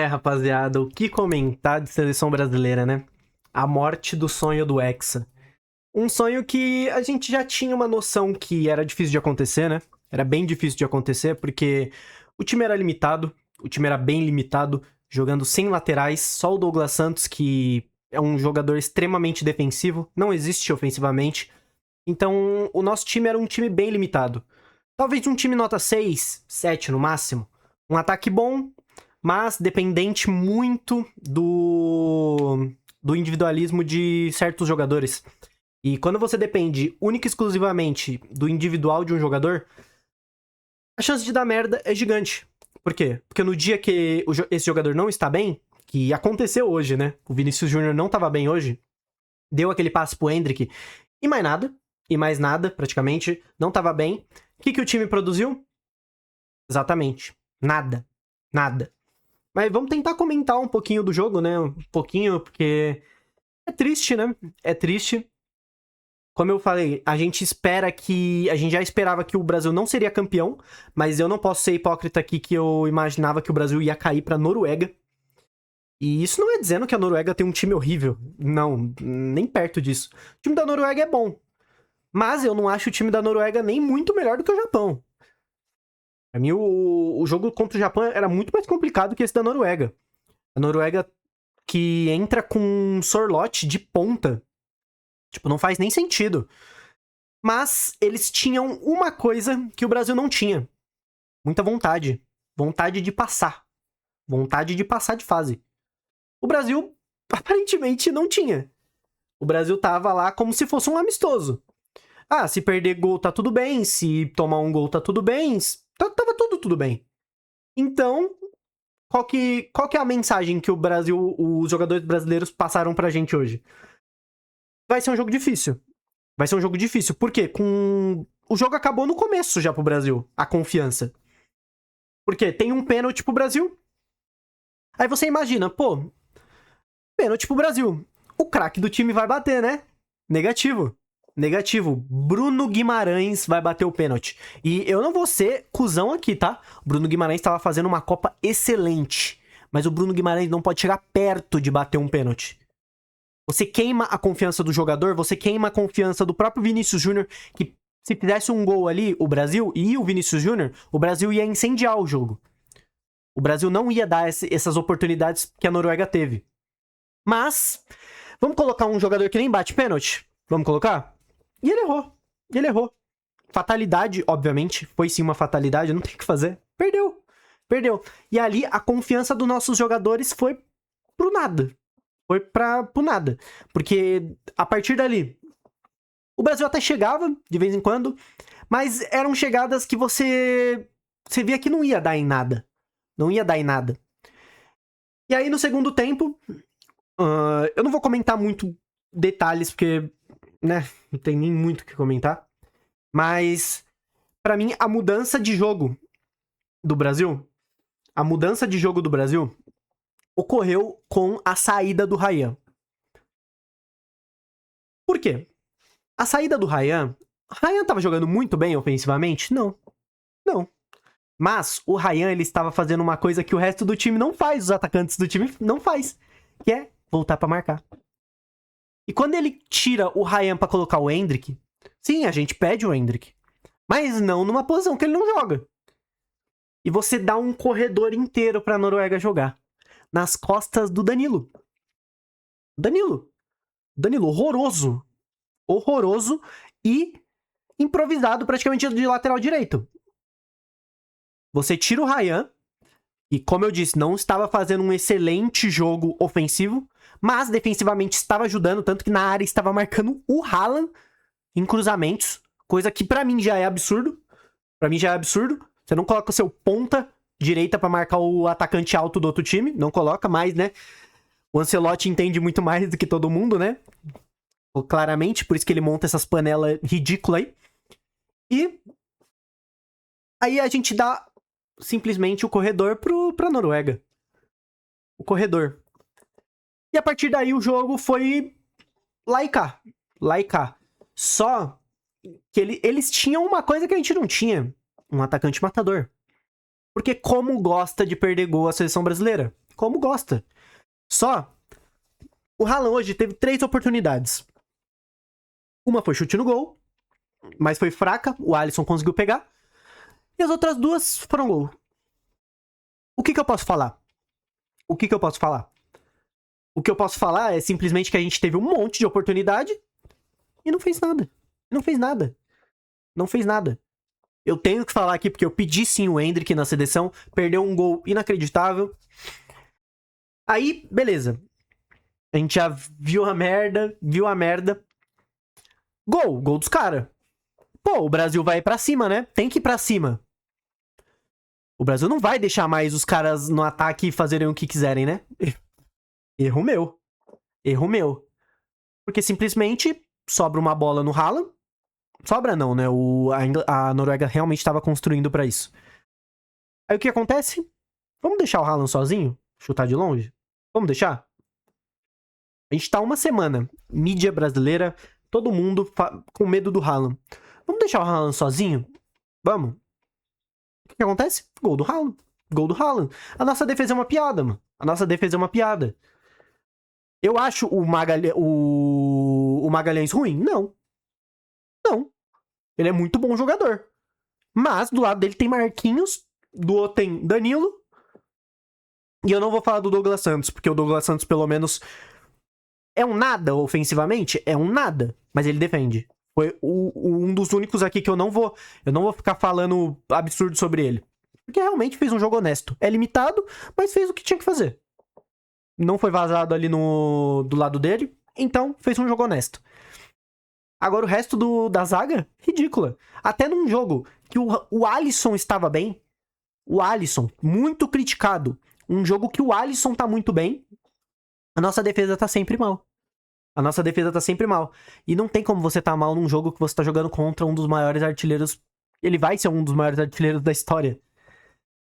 Rapaziada, o que comentar de seleção brasileira, né? A morte do sonho do Hexa. Um sonho que a gente já tinha uma noção que era difícil de acontecer, né? Era bem difícil de acontecer, porque o time era limitado, o time era bem limitado, jogando sem laterais, só o Douglas Santos, que é um jogador extremamente defensivo, não existe ofensivamente. Então, o nosso time era um time bem limitado. Talvez um time nota 6, 7 no máximo. Um ataque bom, mas dependente muito do individualismo de certos jogadores. E quando você depende única e exclusivamente do individual de um jogador, a chance de dar merda é gigante. Por quê? Porque no dia que esse jogador não está bem, que aconteceu hoje, né? O Vinícius Júnior não estava bem hoje, deu aquele passe pro Endrick e mais nada, e mais nada, praticamente, não estava bem. O que o time produziu? Exatamente. Nada. Nada. Mas vamos tentar comentar um pouquinho do jogo, né? Um pouquinho, porque é triste, né? É triste. Como eu falei, a gente já esperava que o Brasil não seria campeão, mas eu não posso ser hipócrita aqui que eu imaginava que o Brasil ia cair pra Noruega. E isso não é dizendo que a Noruega tem um time horrível. Não, nem perto disso. O time da Noruega é bom. Mas eu não acho o time da Noruega nem muito melhor do que o Japão. Pra mim, o jogo contra o Japão era muito mais complicado que esse da Noruega. A Noruega que entra com um Sorloth de ponta. Tipo, não faz nem sentido. Mas eles tinham uma coisa que o Brasil não tinha. Muita vontade. Vontade de passar. Vontade de passar de fase. O Brasil, aparentemente, não tinha. O Brasil tava lá como se fosse um amistoso. Ah, se perder gol tá tudo bem. Se tomar um gol tá tudo bem. Tava tudo bem. Então, qual que é a mensagem que os jogadores brasileiros passaram pra gente hoje? Vai ser um jogo difícil. Vai ser um jogo difícil. Por quê? O jogo acabou no começo já pro Brasil, a confiança. Porque tem um pênalti pro Brasil. Aí você imagina, pô, pênalti pro Brasil. O craque do time vai bater, né? Negativo. Negativo. Bruno Guimarães vai bater o pênalti. E eu não vou ser cuzão aqui, tá? O Bruno Guimarães tava fazendo uma Copa excelente. Mas o Bruno Guimarães não pode chegar perto de bater um pênalti. Você queima a confiança do jogador, você queima a confiança do próprio Vinícius Júnior, que se fizesse um gol ali, o Brasil e o Vinícius Júnior, o Brasil ia incendiar o jogo. O Brasil não ia dar essas oportunidades que a Noruega teve. Mas, vamos colocar um jogador que nem bate pênalti? Vamos colocar? E ele errou. Ele errou. Fatalidade, obviamente. Foi sim uma fatalidade, não tem o que fazer. Perdeu. Perdeu. E ali, a confiança dos nossos jogadores foi pro nada. Foi pro nada. Porque, a partir dali, o Brasil até chegava, de vez em quando, mas eram chegadas que você via que não ia dar em nada. Não ia dar em nada. E aí, no segundo tempo, eu não vou comentar muito detalhes, porque, né, não tem nem muito o que comentar. Mas, pra mim, a mudança de jogo do Brasil, ocorreu com a saída do Ryan. Por quê? A saída do Ryan tava jogando muito bem ofensivamente? Não. Não. Mas o Ryan, ele estava fazendo uma coisa que o resto do time não faz, os atacantes do time não faz, que é voltar pra marcar. E quando ele tira o Ryan pra colocar o Endrick, sim, a gente pede o Endrick, mas não numa posição que ele não joga. E você dá um corredor inteiro pra Noruega jogar, nas costas do Danilo. Danilo, horroroso. Horroroso e improvisado praticamente de lateral direito. Você tira o Ryan, e como eu disse, não estava fazendo um excelente jogo ofensivo, mas defensivamente estava ajudando, tanto que na área estava marcando o Haaland em cruzamentos, coisa que pra mim já é absurdo. Pra mim já é absurdo. Você não coloca o seu ponta direita pra marcar o atacante alto do outro time, não coloca mais, né? O Ancelotti entende muito mais do que todo mundo, né? Claramente, por isso que ele monta essas panelas ridículas aí. E aí a gente dá simplesmente o corredor pra Noruega. O corredor. E a partir daí o jogo foi lá e cá. Lá e cá. Só que eles tinham uma coisa que a gente não tinha. Um atacante matador. Porque como gosta de perder gol a seleção brasileira? como gosta. Só, o Haaland hoje teve 3 oportunidades. Uma foi chute no gol, mas foi fraca, o Alisson conseguiu pegar. E as outras 2 foram gol. O que eu posso falar? O que eu posso falar? O que eu posso falar é simplesmente que a gente teve um monte de oportunidade e não fez nada. Não fez nada. Não fez nada. Eu tenho que falar aqui porque eu pedi sim o Endrick na seleção, perdeu um gol inacreditável. Aí, beleza. A gente já viu a merda. Gol dos caras. Pô, o Brasil vai pra cima, né? Tem que ir pra cima. O Brasil não vai deixar mais os caras no ataque fazerem o que quiserem, né? Erro meu. Erro meu. Porque simplesmente sobra uma bola no Haaland. Sobra não, né? A Noruega realmente estava construindo pra isso. Aí o que acontece? Vamos deixar o Haaland sozinho? Chutar de longe? Vamos deixar? A gente tá uma semana. Mídia brasileira, todo mundo com medo do Haaland. Vamos deixar o Haaland sozinho? Vamos. O que acontece? Gol do Haaland. Gol do Haaland. A nossa defesa é uma piada, mano. A nossa defesa é uma piada. Eu acho o Magalhães ruim? Não. Não. Ele é muito bom jogador. Mas do lado dele tem Marquinhos, do outro tem Danilo. E eu não vou falar do Douglas Santos, porque o Douglas Santos, pelo menos, é um nada ofensivamente. É um nada. Mas ele defende. Foi um dos únicos aqui que eu não vou ficar falando absurdo sobre ele. Porque realmente fez um jogo honesto. É limitado, mas fez o que tinha que fazer. Não foi vazado ali do lado dele. Então, fez um jogo honesto. Agora o resto da zaga, ridícula. Até num jogo que o Alisson estava bem. O Alisson, muito criticado. Um jogo que o Alisson tá muito bem. A nossa defesa tá sempre mal. A nossa defesa tá sempre mal. E não tem como você tá mal num jogo que você tá jogando contra um dos maiores artilheiros. Ele vai ser um dos maiores artilheiros da história.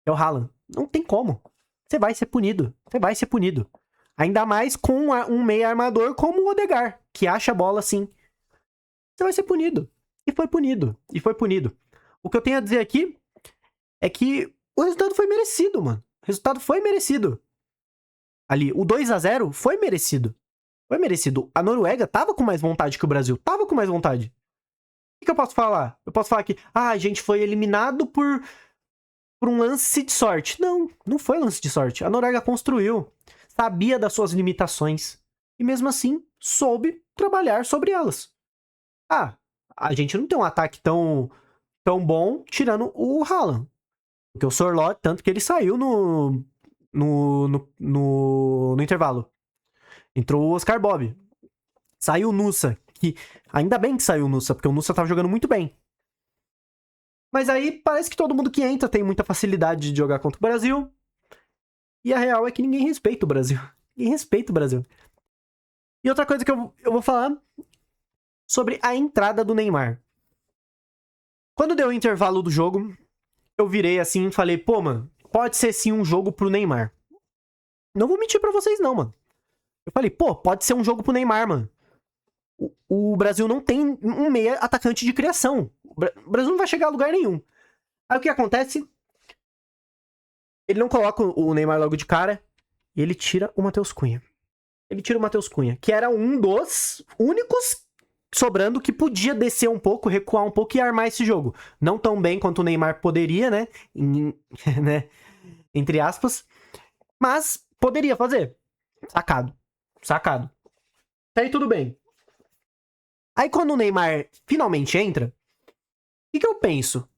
É o Haaland. Não tem como. Você vai ser punido. Você vai ser punido. Ainda mais com um meio armador como o Odegaard, que acha a bola assim. Você vai ser punido. E foi punido. E foi punido. O que eu tenho a dizer aqui é que o resultado foi merecido, mano. O resultado foi merecido. Ali, o 2-0 foi merecido. Foi merecido. A Noruega tava com mais vontade que o Brasil. Tava com mais vontade. O que eu posso falar? Eu posso falar que, a gente foi eliminado por um lance de sorte. Não, não foi lance de sorte. A Noruega construiu. Sabia das suas limitações. E mesmo assim, soube trabalhar sobre elas. A gente não tem um ataque tão bom tirando o Haaland. Porque o Sorloth, tanto que ele saiu no intervalo. Entrou o Oscar Bob. Saiu o Nusa. Que ainda bem que saiu o Nusa, porque o Nusa tava jogando muito bem. Mas aí parece que todo mundo que entra tem muita facilidade de jogar contra o Brasil. E a real é que ninguém respeita o Brasil. Ninguém respeita o Brasil. E outra coisa que eu vou falar sobre a entrada do Neymar. Quando deu o intervalo do jogo, eu virei assim e falei, pô, mano, pode ser sim um jogo pro Neymar. Não vou mentir pra vocês não, mano. Eu falei, pô, pode ser um jogo pro Neymar, mano. O Brasil não tem um meia atacante de criação. O Brasil não vai chegar a lugar nenhum. Aí o que acontece? Ele não coloca o Neymar logo de cara e ele tira o Matheus Cunha. Ele tira o Matheus Cunha, que era um dos únicos sobrando que podia descer um pouco, recuar um pouco e armar esse jogo. Não tão bem quanto o Neymar poderia, né? Né? Entre aspas. Mas poderia fazer. Sacado. Até aí tudo bem. Aí quando o Neymar finalmente entra, o que eu penso?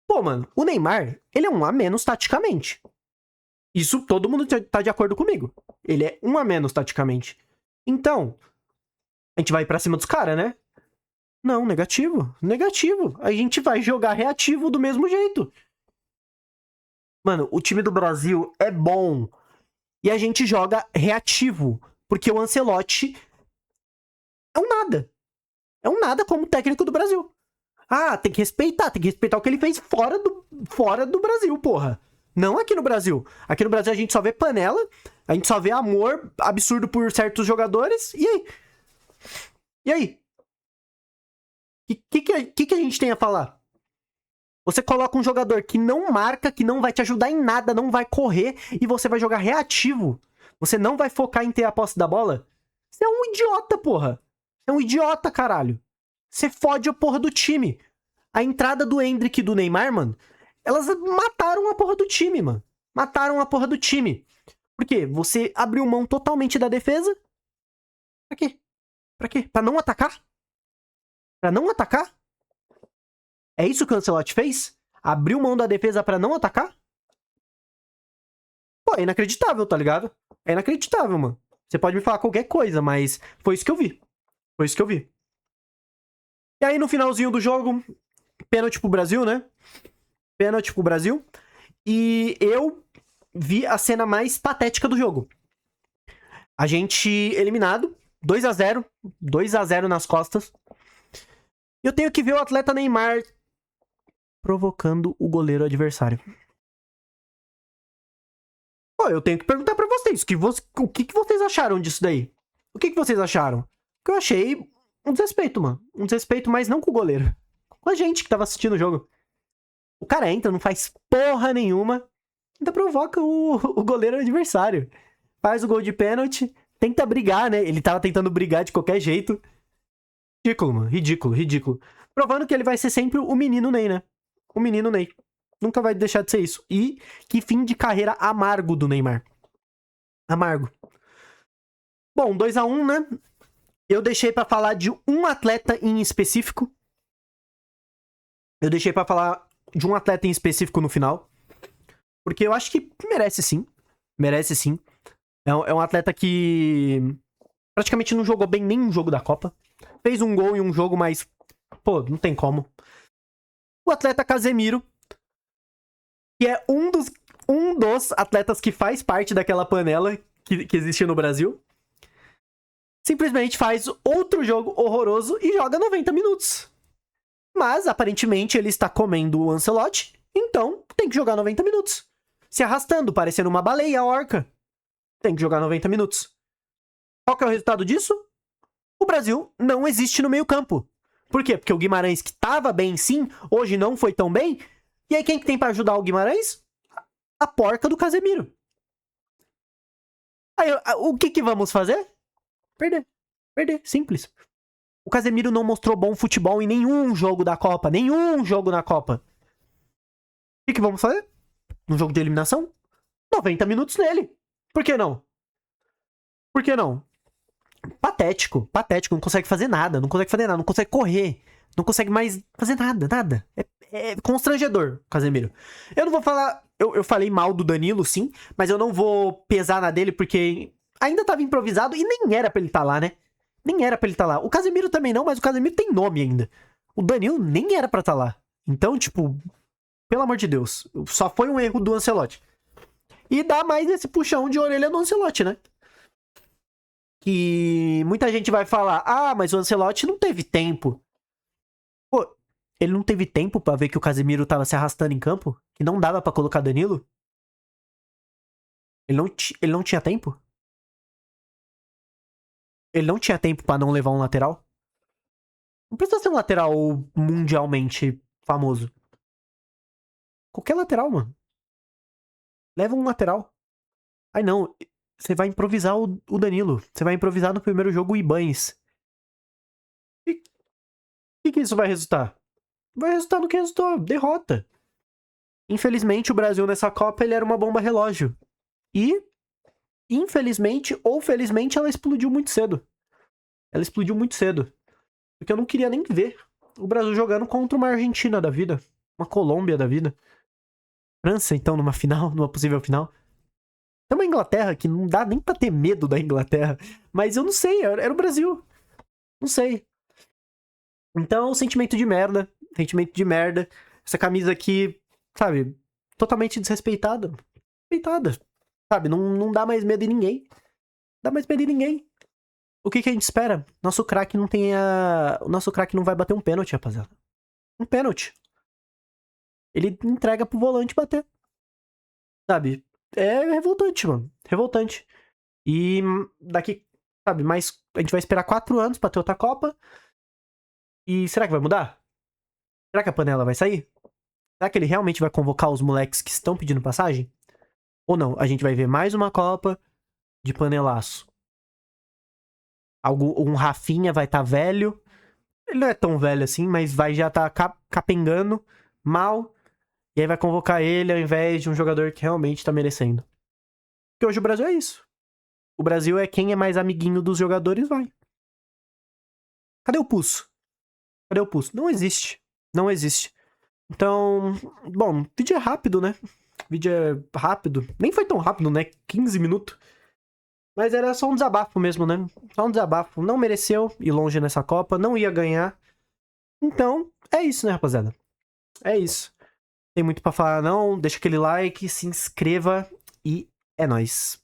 Pô, mano, o Neymar, ele é um a menos taticamente. Isso todo mundo tá de acordo comigo. Ele é um a menos taticamente. Então, a gente vai pra cima dos caras, né? Não, negativo. A gente vai jogar reativo do mesmo jeito. Mano, o time do Brasil é bom. E a gente joga reativo. Porque o Ancelotti é um nada. É um nada como técnico do Brasil. Tem que respeitar o que ele fez fora do Brasil, porra. Não aqui no Brasil. Aqui no Brasil a gente só vê panela, a gente só vê amor absurdo por certos jogadores. E aí? E aí? O que a gente tem a falar? Você coloca um jogador que não marca, que não vai te ajudar em nada, não vai correr, e você vai jogar reativo. Você não vai focar em ter a posse da bola? Você é um idiota, porra. Você é um idiota, caralho. Você fode a porra do time. A entrada do Endrick e do Neymar, mano, elas mataram a porra do time, mano. Mataram a porra do time. Por quê? Você abriu mão totalmente da defesa. Pra quê? Pra quê? Pra não atacar? Pra não atacar? É isso que o Ancelotti fez? Abriu mão da defesa pra não atacar? Pô, é inacreditável, tá ligado? É inacreditável, mano. Você pode me falar qualquer coisa, mas foi isso que eu vi. Foi isso que eu vi. E aí, no finalzinho do jogo, pênalti pro Brasil, né? Pênalti pro Brasil. E eu vi a cena mais patética do jogo. A gente eliminado, 2-0, 2-0 nas costas. E eu tenho que ver o atleta Neymar provocando o goleiro adversário. Pô, eu tenho que perguntar pra vocês, o que vocês acharam disso daí? O que vocês acharam? Porque eu achei um desrespeito, mano. Um desrespeito, mas não com o goleiro. Com a gente que tava assistindo o jogo. O cara entra, não faz porra nenhuma, ainda provoca o goleiro adversário. Faz o gol de pênalti, tenta brigar, né? Ele tava tentando brigar de qualquer jeito. Ridículo, mano. Ridículo, ridículo. Provando que ele vai ser sempre o menino Ney, né? O menino Ney. Nunca vai deixar de ser isso. E que fim de carreira amargo do Neymar. Amargo. Bom, 2-1, né? Eu deixei pra falar de um atleta em específico. Eu deixei pra falar de um atleta em específico no final. Porque eu acho que merece sim. Merece sim. É um atleta que praticamente não jogou bem nenhum jogo da Copa. Fez um gol em um jogo, mas, pô, não tem como. O atleta Casemiro, que é um dos atletas que faz parte daquela panela que existe no Brasil, simplesmente faz outro jogo horroroso e joga 90 minutos. Mas, aparentemente, ele está comendo o Ancelotti, então tem que jogar 90 minutos. Se arrastando, parecendo uma baleia orca. Tem que jogar 90 minutos. Qual que é o resultado disso? O Brasil não existe no meio-campo. Por quê? Porque o Guimarães, que tava bem sim, hoje não foi tão bem. E aí quem que tem pra ajudar o Guimarães? A porca do Casemiro. Aí o que vamos fazer? Perder. Perder. Simples. O Casemiro não mostrou bom futebol em nenhum jogo da Copa. Nenhum jogo na Copa. O que vamos fazer? No jogo de eliminação? 90 minutos nele. Por que não? Por que não? Patético, patético, não consegue fazer nada, não consegue correr, não consegue mais fazer nada. É constrangedor, Casemiro. Eu não vou falar, eu falei mal do Danilo, sim, mas eu não vou pesar na dele porque ainda tava improvisado e nem era pra ele estar lá, né? Nem era pra ele estar lá. O Casemiro também não, mas o Casemiro tem nome ainda. O Danilo nem era pra estar lá. Então, tipo, pelo amor de Deus, só foi um erro do Ancelotti. E dá mais esse puxão de orelha no Ancelotti, né? Que muita gente vai falar, mas o Ancelotti não teve tempo. Pô, ele não teve tempo pra ver que o Casemiro tava se arrastando em campo? Que não dava pra colocar Danilo? Ele não tinha tempo? Ele não tinha tempo pra não levar um lateral? Não precisa ser um lateral mundialmente famoso. Qualquer lateral, mano. Leva um lateral. Ai não, você vai improvisar o Danilo. Você vai improvisar no primeiro jogo o Ibanes. E que isso vai resultar? Vai resultar no que resultou, derrota. Infelizmente, o Brasil nessa Copa ele era uma bomba relógio. E, infelizmente ou felizmente, ela explodiu muito cedo. Ela explodiu muito cedo. Porque eu não queria nem ver o Brasil jogando contra uma Argentina da vida. Uma Colômbia da vida. França, então, numa final, numa possível final. Tem uma Inglaterra que não dá nem pra ter medo da Inglaterra. Mas eu não sei, era o Brasil. Não sei. Então, sentimento de merda. Sentimento de merda. Essa camisa aqui, sabe, totalmente desrespeitada. Respeitada. Sabe, não dá mais medo em ninguém. Dá mais medo em ninguém. O que a gente espera? Nosso craque não tenha... O nosso craque não vai bater um pênalti, rapaziada. Um pênalti. Ele entrega pro volante bater. Sabe? É revoltante, mano. Revoltante. E daqui, sabe, mais... A gente vai esperar 4 anos pra ter outra Copa. E será que vai mudar? Será que a panela vai sair? Será que ele realmente vai convocar os moleques que estão pedindo passagem? Ou não? A gente vai ver mais uma Copa. de panelaço. Um Rafinha vai estar velho. Ele não é tão velho assim, mas vai já tá capengando mal. E aí vai convocar ele ao invés de um jogador que realmente tá merecendo. Porque hoje o Brasil é isso. O Brasil é quem é mais amiguinho dos jogadores, vai. Cadê o pulso? Cadê o pulso? Não existe. Não existe. Então, bom, o vídeo é rápido, né? O vídeo é rápido. Nem foi tão rápido, né? 15 minutos. Mas era só um desabafo mesmo, né? Só um desabafo. Não mereceu ir longe nessa Copa, não ia ganhar. Então, é isso, né, rapaziada? É isso. Tem muito pra falar, não. Deixa aquele like, se inscreva e é nóis.